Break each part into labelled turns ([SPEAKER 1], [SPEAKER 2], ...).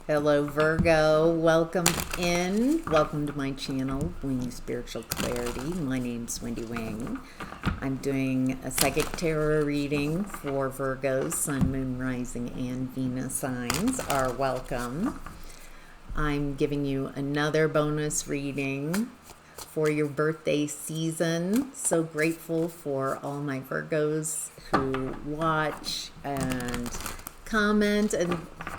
[SPEAKER 1] Hello Virgo, welcome in. Welcome to my channel, Wing Spiritual Clarity. My name's Wendy Wing. I'm doing a psychic tarot reading for Virgos, Sun, Moon, Rising, and Venus signs are welcome. I'm giving you another bonus reading for your birthday season. So grateful for all my Virgos who watch and comment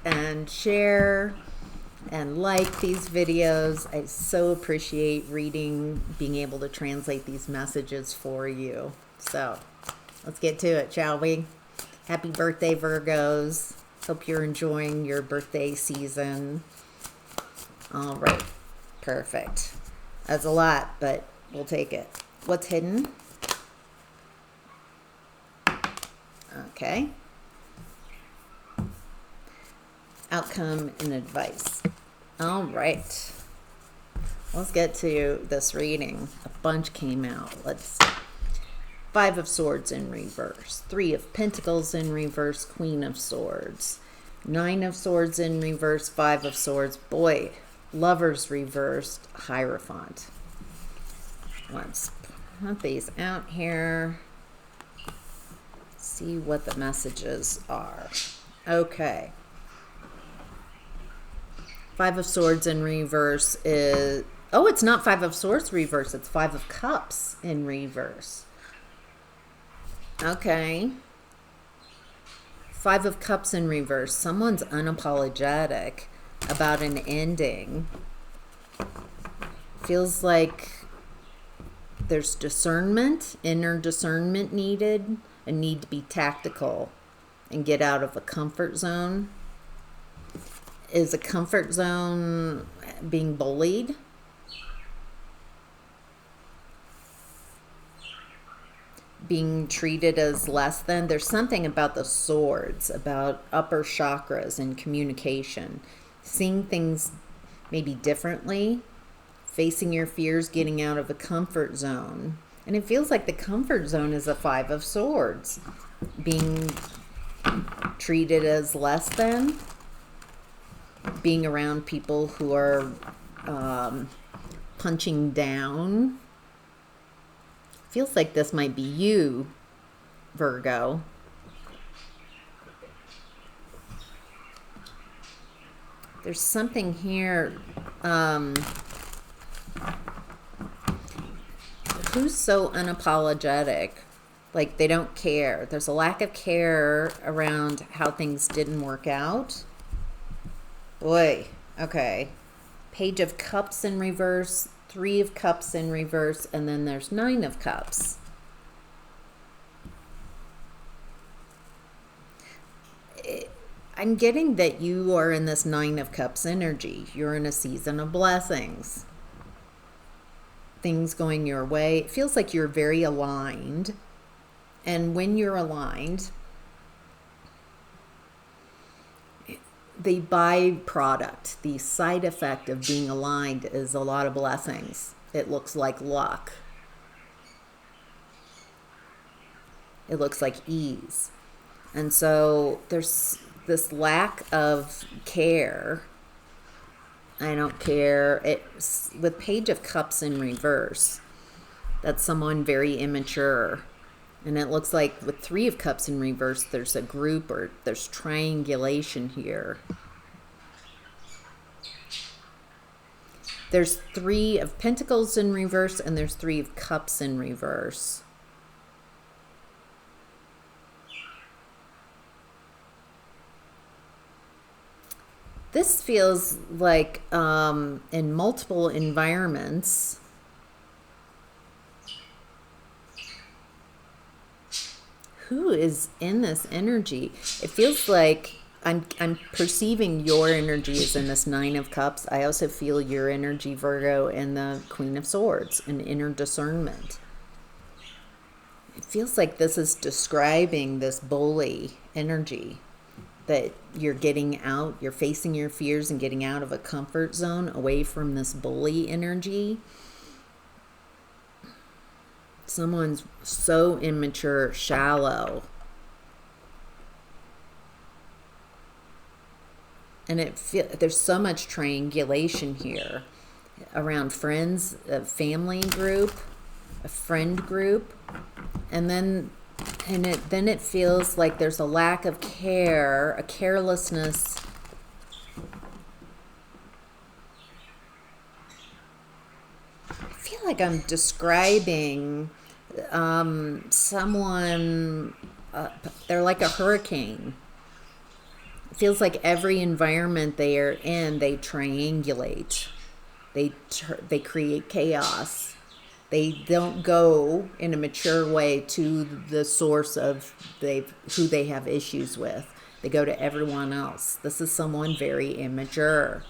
[SPEAKER 1] and share and like these videos. I so appreciate reading, being able to translate these messages for you. So let's get to it, shall we? Happy birthday, Virgos. Hope you're enjoying your birthday season. All right, perfect. That's a lot, but we'll take it. What's hidden? Okay. Outcome and advice. All right. Let's get to this reading. A bunch came out. Five of Swords in reverse. Three of Pentacles in reverse. Queen of Swords. Nine of Swords in reverse. Five of Swords. Boy, Lovers reversed. Hierophant. Let's put these out here. See what the messages are. Okay. Five of Swords in reverse is... Oh, it's not Five of Swords reverse. It's Five of Cups in reverse. Okay. Five of Cups in reverse. Someone's unapologetic about an ending. Feels like there's discernment, inner discernment needed, a need to be tactical and get out of a comfort zone. Is a comfort zone being bullied? Being treated as less than? There's something about the swords, about upper chakras and communication. Seeing things maybe differently, facing your fears, getting out of a comfort zone. And it feels like the comfort zone is a Five of Swords. Being treated as less than. Being around people who are punching down. Feels like this might be you, Virgo. There's something here. Who's so unapologetic? Like they don't care. There's a lack of care around how things didn't work out. Boy, okay. Page of Cups in reverse, Three of Cups in reverse, and then there's Nine of Cups. I'm getting that you are in this Nine of Cups energy. You're in a season of blessings. Things going your way. It feels like you're very aligned. And when you're aligned, the byproduct, the side effect of being aligned is a lot of blessings. It looks like luck. It looks like ease. And so there's this lack of care. I don't care. It's with Page of Cups in reverse. That's someone very immature. And it looks like with Three of Cups in reverse, there's a group or there's triangulation here. There's Three of Pentacles in reverse and there's Three of Cups in reverse. This feels like in multiple environments, who is in this energy? It feels like I'm perceiving your energy is in this Nine of Cups. I also feel your energy, Virgo, in the Queen of Swords, an inner discernment. It feels like this is describing this bully energy, that you're getting out, you're facing your fears and getting out of a comfort zone, away from this bully energy. Someone's so immature, shallow. And there's so much triangulation here around friends, a family group, a friend group, and then it feels like there's a lack of care, a carelessness. I feel like I'm describing someone, they're like a hurricane. It feels like every environment they are in, they triangulate. They create chaos. They don't go in a mature way to the source of who they have issues with. They go to everyone else. This is someone very immature.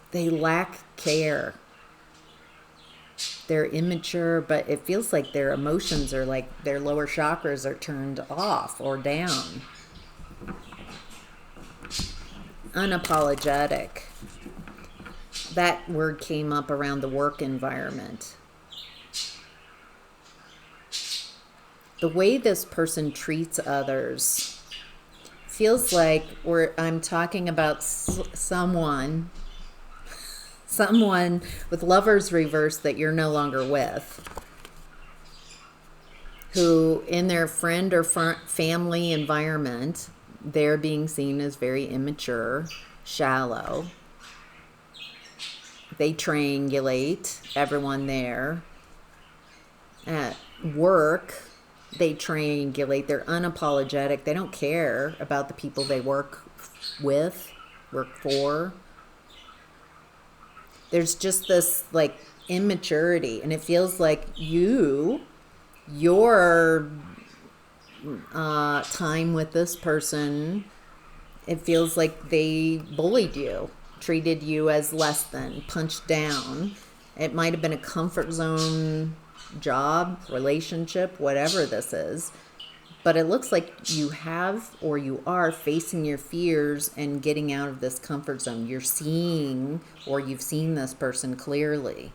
[SPEAKER 1] They lack care. They're immature, but it feels like their emotions are like their lower chakras are turned off or down. Unapologetic. That word came up around the work environment. The way this person treats others feels like I'm talking about someone with lovers reverse that you're no longer with, who in their friend or family environment, they're being seen as very immature, shallow. They triangulate everyone there. At work, they triangulate. They're unapologetic. They don't care about the people they work with, work for. There's just this like immaturity, and it feels like your time with this person, it feels like they bullied you, treated you as less than, punched down. It might have been a comfort zone job, relationship, whatever this is. But it looks like you have, or you are facing your fears and getting out of this comfort zone. You're seeing, or you've seen this person clearly.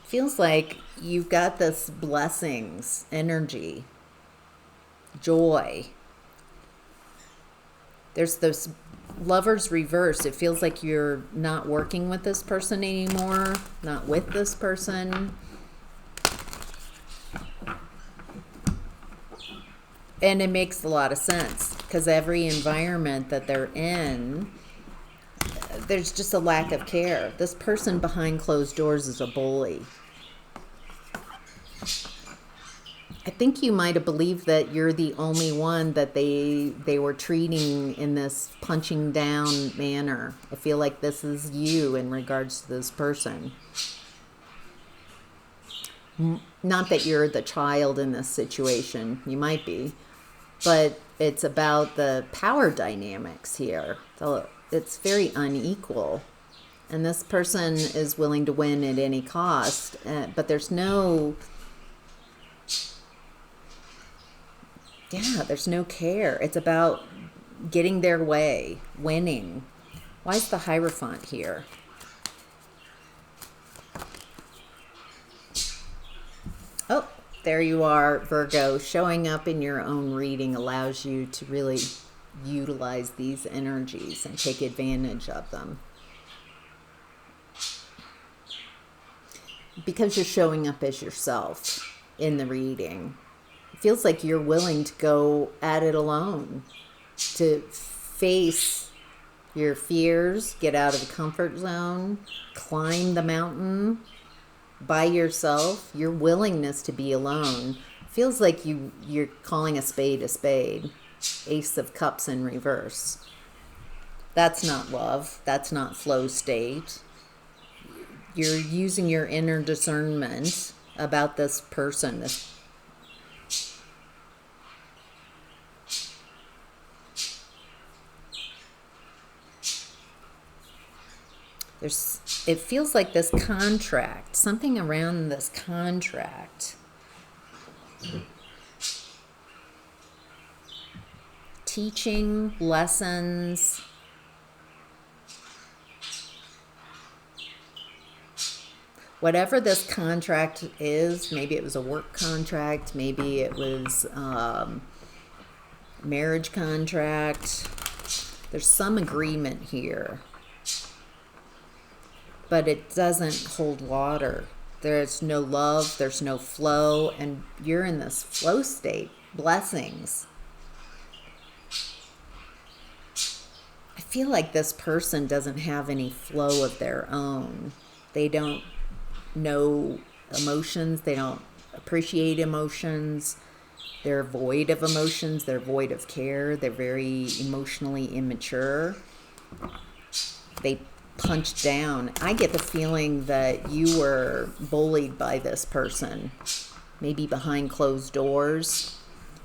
[SPEAKER 1] Feels like you've got this blessings, energy, joy. There's this lover's reverse. It feels like you're not working with this person anymore, not with this person. And it makes a lot of sense because every environment that they're in, there's just a lack of care. This person behind closed doors is a bully. I think you might have believed that you're the only one that they were treating in this punching down manner. I feel like this is you in regards to this person. Not that you're the child in this situation. You might be. But it's about the power dynamics here. So it's very unequal. And this person is willing to win at any cost. But there's no care. It's about getting their way, winning. Why is the Hierophant here? Oh, there you are, Virgo. Showing up in your own reading allows you to really utilize these energies and take advantage of them. Because you're showing up as yourself in the reading. It feels like you're willing to go at it alone, to face your fears, get out of the comfort zone, climb the mountain by yourself. Your willingness to be alone feels like you're calling a spade a spade. Ace of Cups in reverse. That's not love. That's not flow state. You're using your inner discernment about this person. It feels like this contract, something around this contract. Teaching, lessons. Whatever this contract is, maybe it was a work contract, maybe it was marriage contract. There's some agreement here, but it doesn't hold water. There's no love, there's no flow, and you're in this flow state. Blessings. I feel like this person doesn't have any flow of their own. They don't know emotions. They don't appreciate emotions. They're void of emotions. They're void of care. They're very emotionally immature. They punch down. I get the feeling that you were bullied by this person, maybe behind closed doors,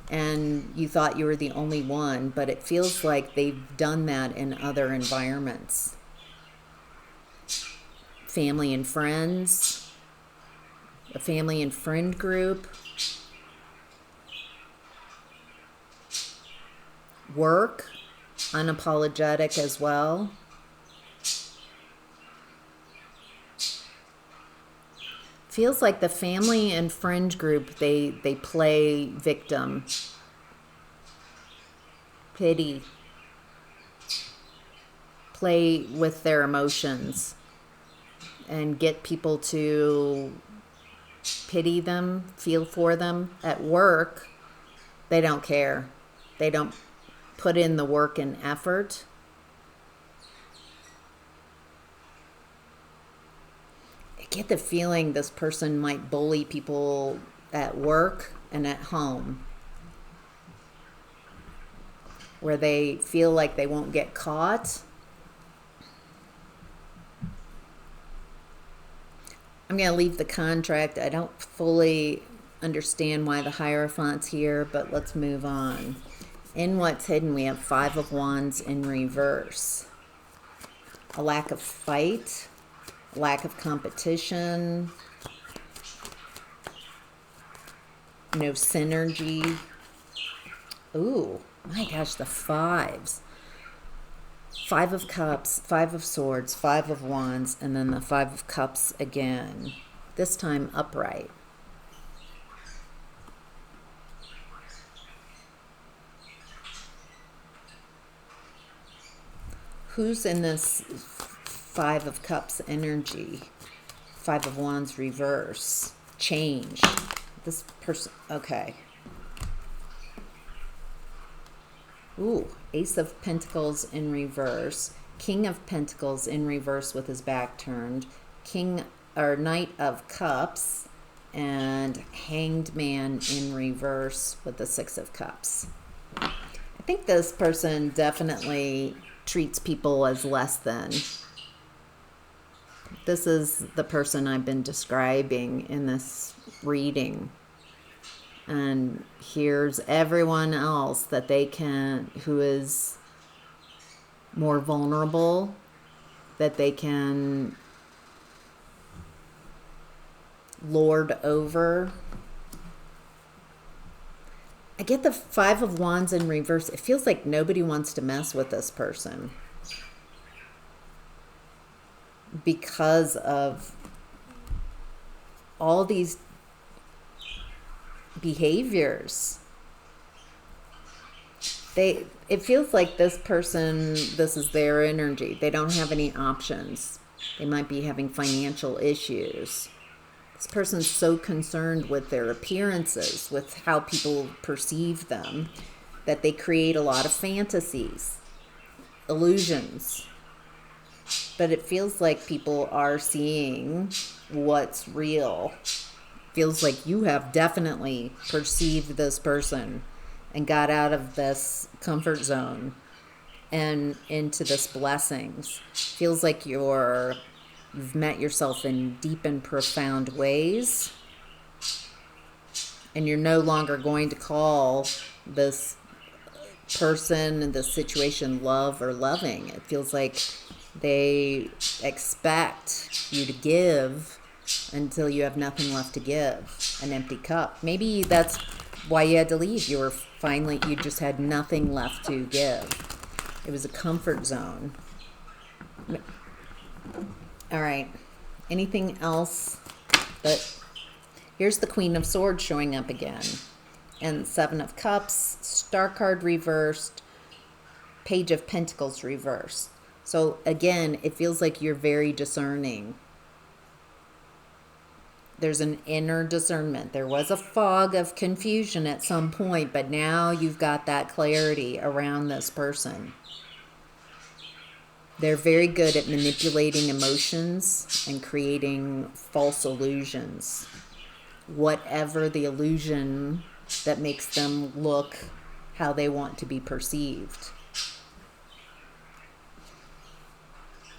[SPEAKER 1] and you thought you were the only one, but it feels like they've done that in other environments. Family and friends, a family and friend group, work, unapologetic as well. Feels like the family and friend group, they play victim, pity, play with their emotions and get people to pity them, feel for them. At work, they don't care. They don't put in the work and effort. I get the feeling this person might bully people at work and at home, where they feel like they won't get caught. I'm going to leave the contract. I don't fully understand why the Hierophant's here, but let's move on. In what's hidden, we have Five of Wands in reverse. A lack of fight, lack of competition, no synergy. Ooh, my gosh, the fives. Five of Cups, Five of Swords, Five of Wands, and then the Five of Cups again. This time upright. Who's in this Five of Cups energy? Five of Wands reverse. Change. This person, okay. Ooh, Ace of Pentacles in reverse. King of Pentacles in reverse with his back turned. Knight of Cups. And Hanged Man in reverse with the Six of Cups. I think this person definitely treats people as less than. This is the person I've been describing in this reading. And here's everyone else that they can, who is more vulnerable, that they can lord over. I get the Five of Wands in reverse. It feels like nobody wants to mess with this person because of all these behaviors. It feels like this person, this is their energy. They don't have any options. They might be having financial issues. This person's so concerned with their appearances, with how people perceive them, that they create a lot of fantasies, illusions. But it feels like people are seeing what's real. Feels like you have definitely perceived this person and got out of this comfort zone and into this blessings. Feels like you've met yourself in deep and profound ways, and you're no longer going to call this person and this situation love or loving. It feels like they expect you to give until you have nothing left to give, an empty cup. Maybe that's why you had to leave. You just had nothing left to give. It was a comfort zone. All right. Anything else? But here's the Queen of Swords showing up again. and Seven of Cups, Star card reversed, Page of Pentacles reversed. So again, it feels like you're very discerning. There's an inner discernment. There was a fog of confusion at some point, but now you've got that clarity around this person. They're very good at manipulating emotions and creating false illusions. Whatever the illusion that makes them look how they want to be perceived.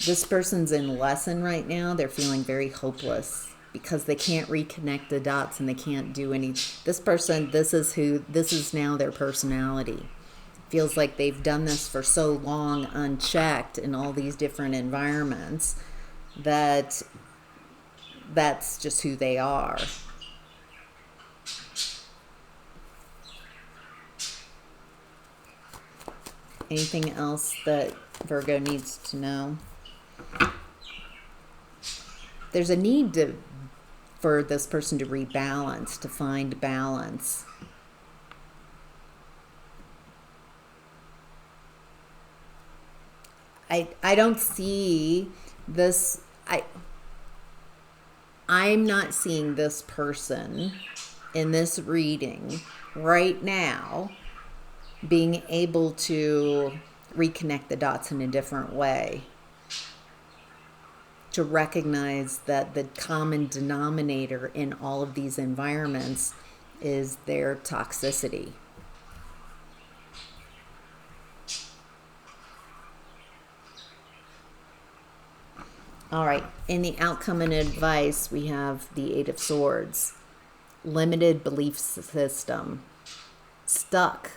[SPEAKER 1] This person's in lesson right now. They're feeling very hopeless because they can't reconnect the dots and they can't do any. This person, this is now their personality. Feels like they've done this for so long unchecked in all these different environments that that's just who they are. Anything else that Virgo needs to know? There's a need for this person to rebalance, to find balance. I don't see this. I'm not seeing this person in this reading right now being able to reconnect the dots in a different way. To recognize that the common denominator in all of these environments is their toxicity. All right, in the outcome and advice, we have the Eight of Swords. Limited belief system. Stuck.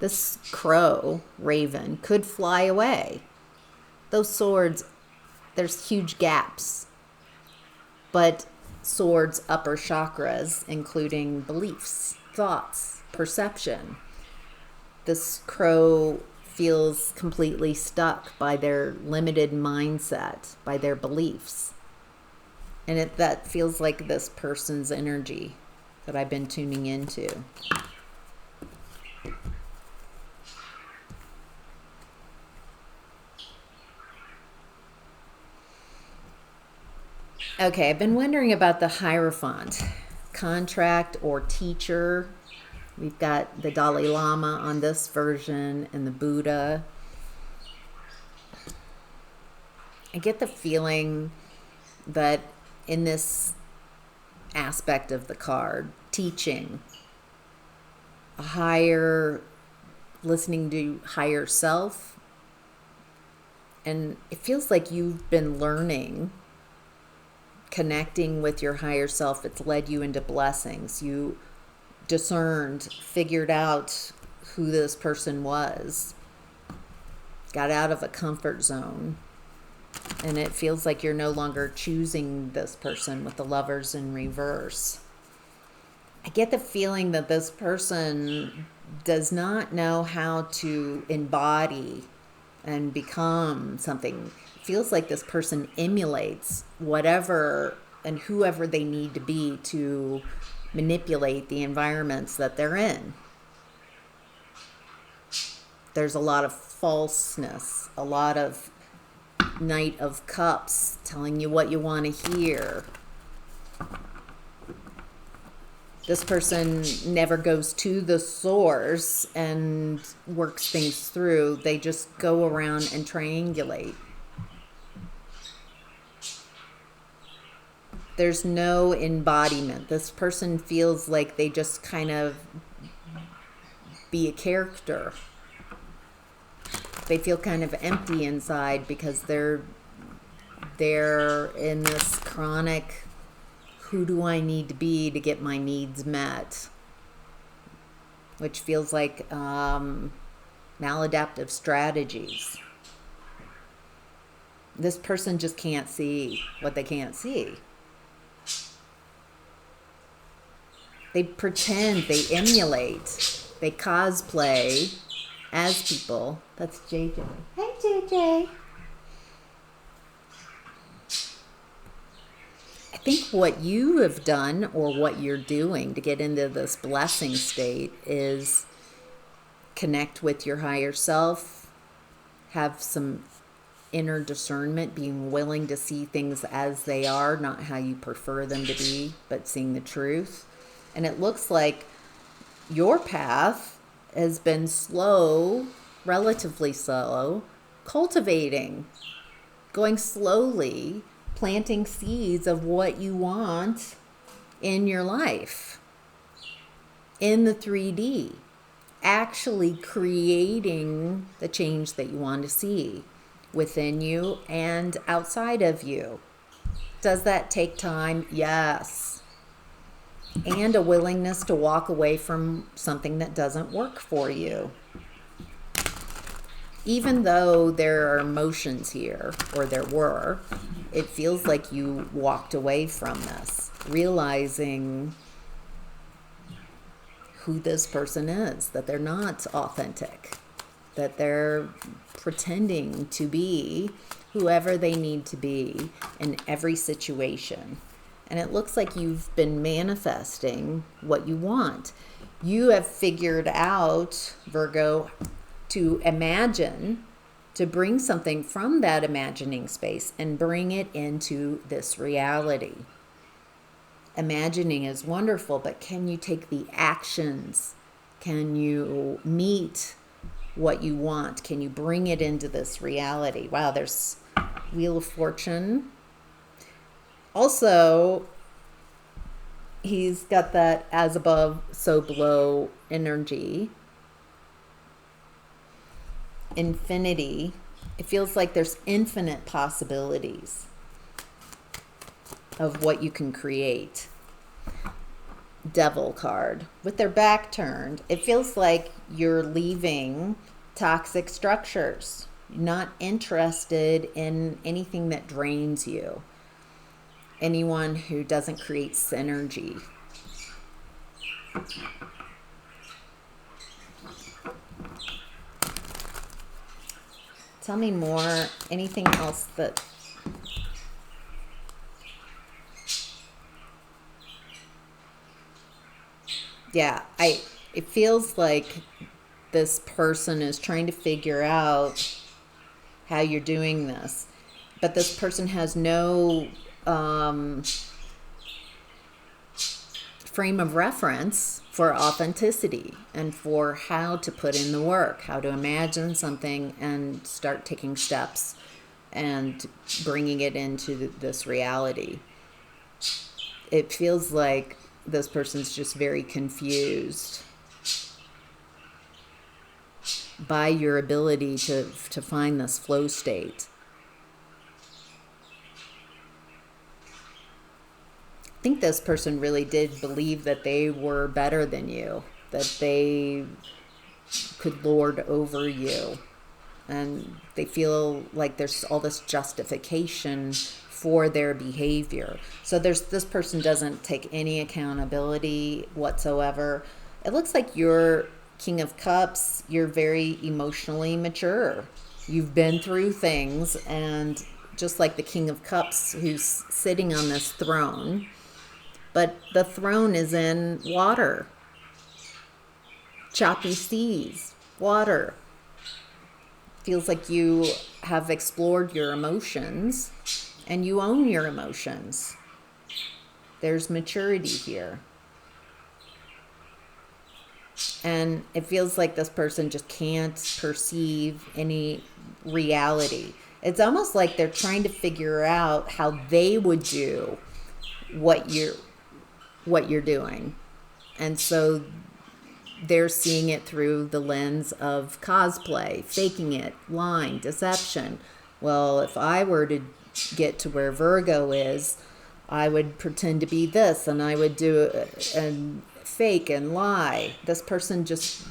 [SPEAKER 1] This crow, raven, could fly away. Those swords, there's huge gaps. But swords, upper chakras, including beliefs, thoughts, perception. This crow feels completely stuck by their limited mindset, by their beliefs. And that feels like this person's energy that I've been tuning into. Okay, I've been wondering about the Hierophant, contract or teacher. We've got the Dalai Lama on this version and the Buddha. I get the feeling that in this aspect of the card, teaching, a higher, listening to higher self, and it feels like you've been learning, connecting with your higher self. It's led you into blessings. You discerned, figured out who this person was, got out of a comfort zone, and it feels like you're no longer choosing this person with the Lovers in reverse. I get the feeling that this person does not know how to embody and become something. It feels like this person emulates whatever and whoever they need to be to manipulate the environments that they're in. There's a lot of falseness, a lot of Knight of Cups telling you what you want to hear. This person never goes to the source and works things through. They just go around and triangulate. There's no embodiment. This person feels like they just kind of be a character. They feel kind of empty inside because they're in this chronic, who do I need to be to get my needs met? Which feels like maladaptive strategies. This person just can't see what they can't see. They pretend, they emulate, they cosplay as people. That's JJ. Hey, JJ. I think what you have done or what you're doing to get into this blessing state is connect with your higher self, have some inner discernment, being willing to see things as they are, not how you prefer them to be, but seeing the truth. And it looks like your path has been slow, relatively slow, cultivating, going slowly, planting seeds of what you want in your life, in the 3D, actually creating the change that you want to see within you and outside of you. Does that take time? Yes. And a willingness to walk away from something that doesn't work for you. Even though there are emotions here, or there were, it feels like you walked away from this, realizing who this person is, that they're not authentic, that they're pretending to be whoever they need to be in every situation. And it looks like you've been manifesting what you want. You have figured out, Virgo, to imagine, to bring something from that imagining space and bring it into this reality. Imagining is wonderful, but can you take the actions? Can you meet what you want? Can you bring it into this reality? Wow, there's Wheel of Fortune. Also, he's got that as above, so below energy. Infinity. It feels like there's infinite possibilities of what you can create. Devil card. With their back turned, it feels like you're leaving toxic structures. You're not interested in anything that drains you. Anyone who doesn't create synergy. Tell me more. Anything else that... Yeah, it feels like this person is trying to figure out how you're doing this. But this person has no frame of reference for authenticity and for how to put in the work, how to imagine something and start taking steps and bringing it into this reality. It feels like this person's just very confused by your ability to find this flow state. I think this person really did believe that they were better than you, that they could lord over you. And they feel like there's all this justification for their behavior. So this person doesn't take any accountability whatsoever. It looks like you're King of Cups. You're very emotionally mature. You've been through things, and just like the King of Cups who's sitting on this throne, but the throne is in water. Choppy seas, water. Feels like you have explored your emotions and you own your emotions. There's maturity here. And it feels like this person just can't perceive any reality. It's almost like they're trying to figure out how they would do what you're doing. And so they're seeing it through the lens of cosplay, faking it, lying, deception. Well, if I were to get to where Virgo is, I would pretend to be this, and I would do it and fake and lie. This person just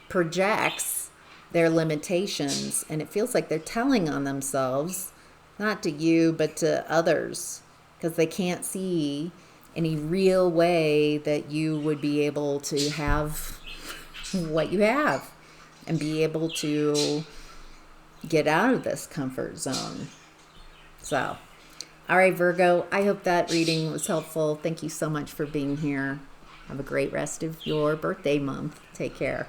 [SPEAKER 1] projects their limitations, and it feels like they're telling on themselves, not to you, but to others, because they can't see any real way that you would be able to have what you have and be able to get out of this comfort zone. So All right, Virgo, I hope that reading was helpful. Thank you so much for being here. Have a great rest of your birthday month. Take care.